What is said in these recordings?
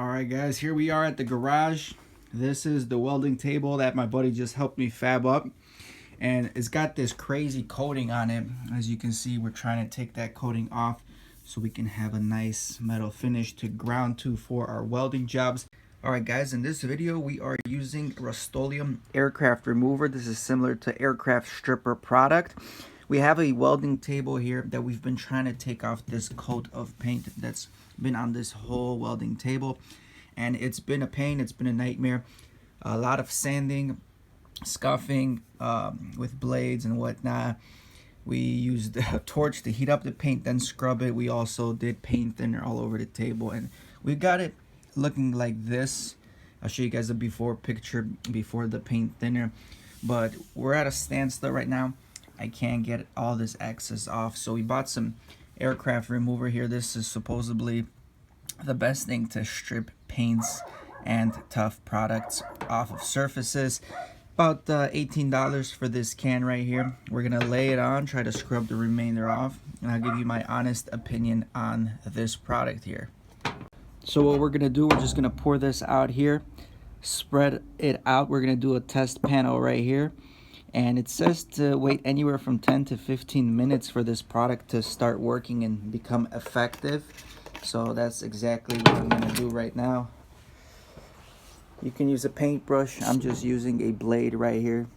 Alright guys, here we are at the garage. This is the welding table that my buddy just helped me fab up. And it's got this crazy coating on it. As you can see, we're trying to take that coating off so we can have a nice metal finish to ground to for our welding jobs. Alright guys, in this video we are using Rust-Oleum aircraft remover. This is similar to aircraft stripper product. We have a welding table here that we've been trying to take off this coat of paint that's been on this whole welding table, and it's been a pain, it's been a nightmare. A lot of sanding, scuffing with blades and whatnot. We used a torch to heat up the paint, then scrub it. We also did paint thinner all over the table, and we got it looking like this. I'll show you guys a before picture before the paint thinner, but we're at a standstill right now. I can't get all this excess off, so we bought some aircraft remover here. This is supposedly the best thing to strip paints and tough products off of surfaces. About $18 for this can right here. We're gonna lay it on, try to scrub the remainder off, and I'll give you my honest opinion on this product here. So what we're gonna do, we're just gonna pour this out here, spread it out. We're gonna do a test panel right here, and it says to wait anywhere from 10 to 15 minutes for this product to start working and become effective. So that's exactly what I'm gonna do right now. You can use a paintbrush. I'm just using a blade right here.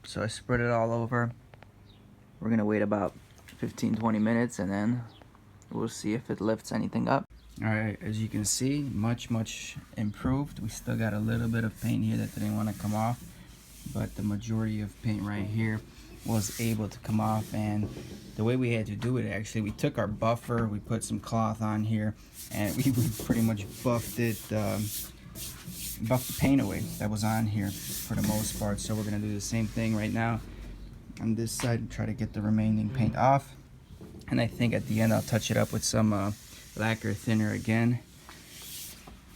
So I spread it all over. We're gonna wait about 15-20 minutes and then we'll see if it lifts anything up. Alright, as you can see, much improved. We still got a little bit of paint here that didn't want to come off, but the majority of paint right here was able to come off. And the way we had to do it, actually, we took our buffer, we put some cloth on here, and we pretty much buffed the paint away that was on here for the most part. So we're gonna do the same thing right now on this side and try to get the remaining paint off. And I think at the end I'll touch it up with some lacquer thinner again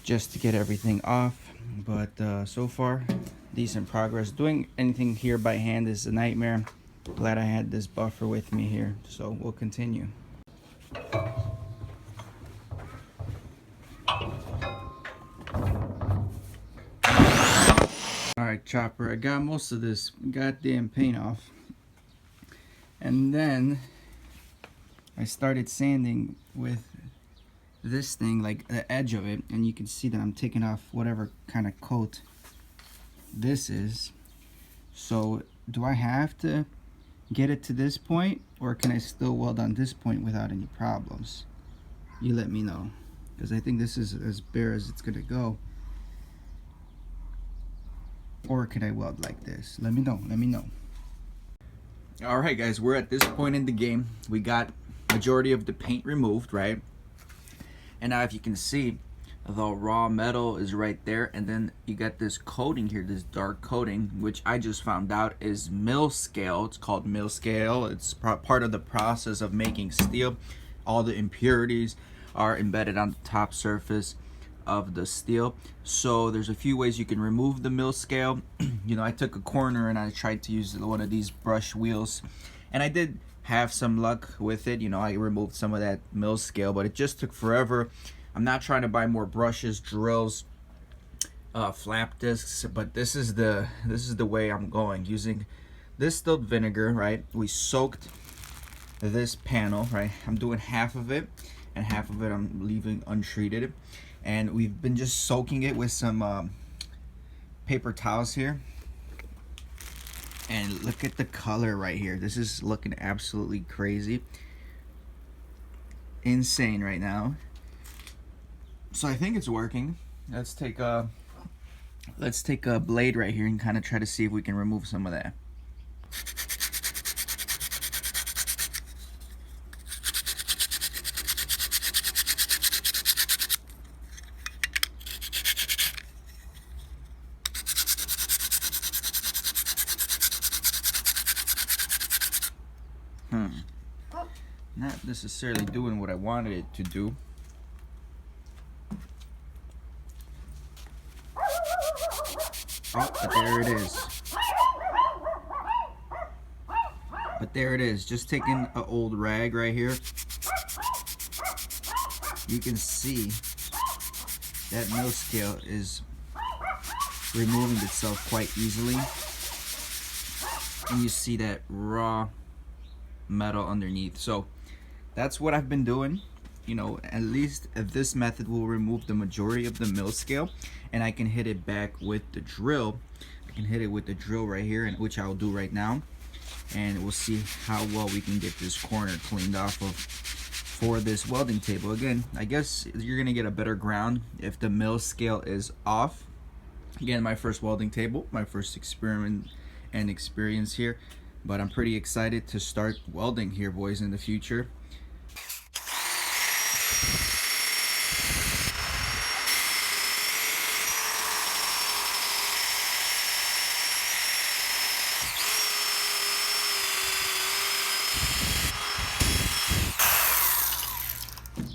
just to get everything off. But so far, decent progress. Doing anything here by hand is a nightmare. Glad I had this buffer with me here, so we'll continue. Alright, chopper, I got most of this goddamn paint off, and then I started sanding with this thing, like the edge of it, and you can see that I'm taking off whatever kind of coat this is. So do I have to get it to this point, or can I still weld on this point without any problems? You let me know, because I think this is as bare as it's gonna go. Or can I weld like this? Let me know. Alright guys, we're at this point in the game. We got majority of the paint removed, right? And now if you can see, the raw metal is right there, and then you got this coating here, this dark coating, which I just found out is mill scale. It's called mill scale. It's part of the process of making steel. All the impurities are embedded on the top surface of the steel. So there's a few ways you can remove the mill scale. You know, I took a corner and I tried to use one of these brush wheels, and I did have some luck with it. You know, I removed some of that mill scale, but it just took forever. I'm not trying to buy more brushes, drills, flap discs, but this is the way I'm going, using distilled vinegar, right? We soaked this panel, right? I'm doing half of it, and half of it I'm leaving untreated. And we've been just soaking it with some paper towels here. And look at the color right here. This is looking absolutely crazy. Insane right now. So I think it's working. Let's take a blade right here and kind of try to see if we can remove some of that. necessarily doing what I wanted it to do. Oh, but there it is. But there it is. Just taking an old rag right here. You can see that mill scale is removing itself quite easily. And you see that raw metal underneath. So that's what I've been doing. You know, at least this method will remove the majority of the mill scale, and I can hit it back with the drill. I can hit it with the drill right here, and which I'll do right now, and we'll see how well we can get this corner cleaned off of for this welding table. Again, I guess you're gonna get a better ground if the mill scale is off. Again, my first welding table, my first experiment and experience here, but I'm pretty excited to start welding here, boys, in the future.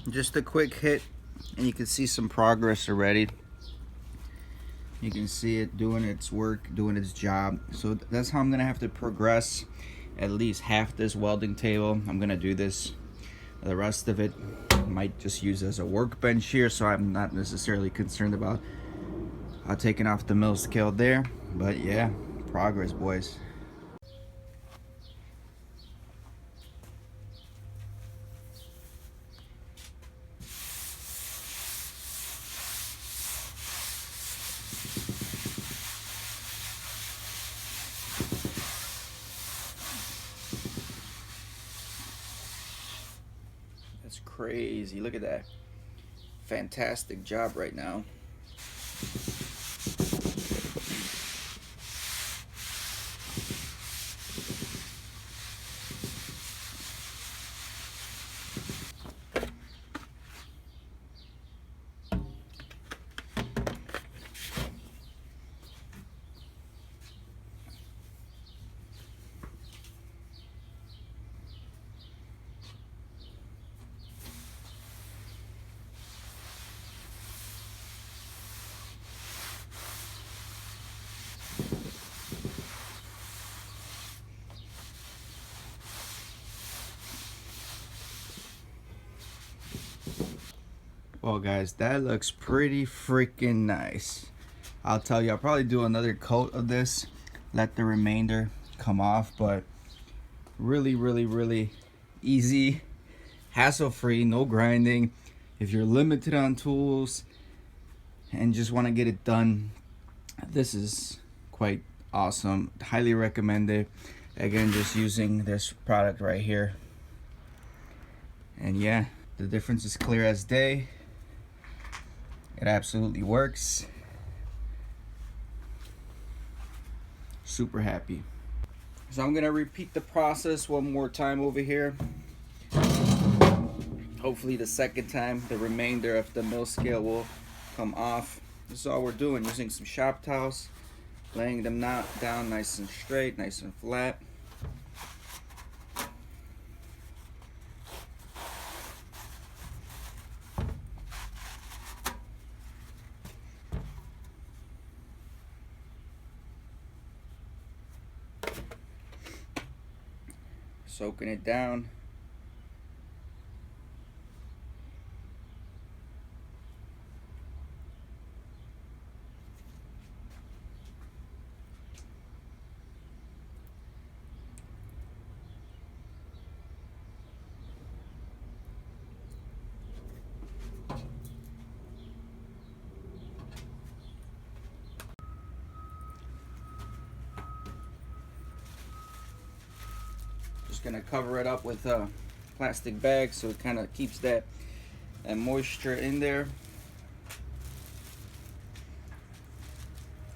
Just a quick hit and you can see some progress already. You can see it doing its work, doing its job. So that's how I'm gonna have to progress at least half this welding table. I'm gonna do this. The rest of it I might just use as a workbench here, so I'm not necessarily concerned about taking off the mill scale there. But yeah, progress, boys. That's crazy. Look at that. Fantastic job right now. Well guys, that looks pretty freaking nice. I'll tell you, I'll probably do another coat of this, let the remainder come off, but really easy, hassle-free, no grinding. If you're limited on tools and just want to get it done, this is quite awesome. Highly recommend it. Again, just using this product right here. And yeah, the difference is clear as day. It absolutely works. Super happy. So I'm gonna repeat the process one more time over here. Hopefully the second time the remainder of the mill scale will come off. This is all we're doing, using some shop towels, laying them down nice and straight, nice and flat. Soaking it down. Gonna cover it up with a plastic bag so it kind of keeps that moisture in there.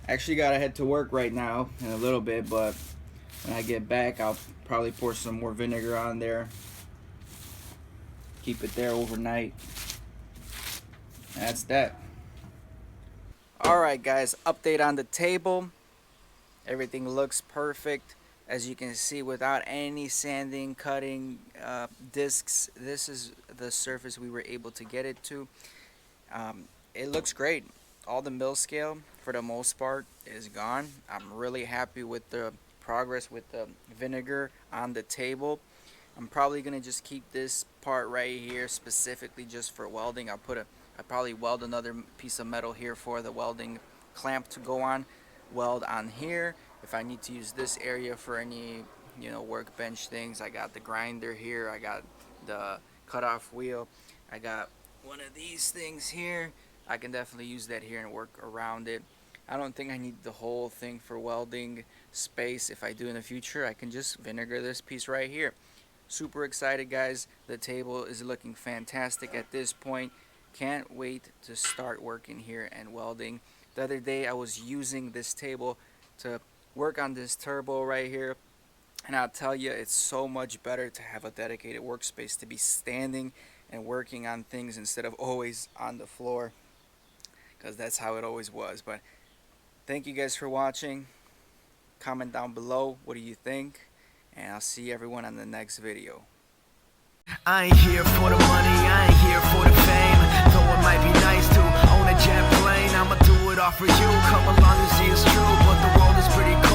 Actually gotta head to work right now in a little bit, but when I get back I'll probably pour some more vinegar on there, keep it there overnight. That's that. Alright guys, update on the table. Everything looks perfect. As you can see, without any sanding, cutting, discs, this is the surface we were able to get it to. It looks great. All the mill scale, for the most part, is gone. I'm really happy with the progress with the vinegar on the table. I'm probably gonna just keep this part right here specifically just for welding. I probably weld another piece of metal here for the welding clamp to go on. Weld on here. If I need to use this area for any, workbench things, I got the grinder here. I got the cutoff wheel. I got one of these things here. I can definitely use that here and work around it. I don't think I need the whole thing for welding space. If I do in the future, I can just vinegar this piece right here. Super excited, guys. The table is looking fantastic at this point. Can't wait to start working here and welding. The other day I was using this table to work on this turbo right here, and I'll tell you, it's so much better to have a dedicated workspace, to be standing and working on things instead of always on the floor, because that's how it always was. But thank you guys for watching. Comment down below, what do you think? And I'll see everyone on the next video. I ain't here for the money, I ain't here for the fame. Though it might be nice to own a jet plane, I'ma do it all for you. Come along and see it's true, but the world is pretty cool.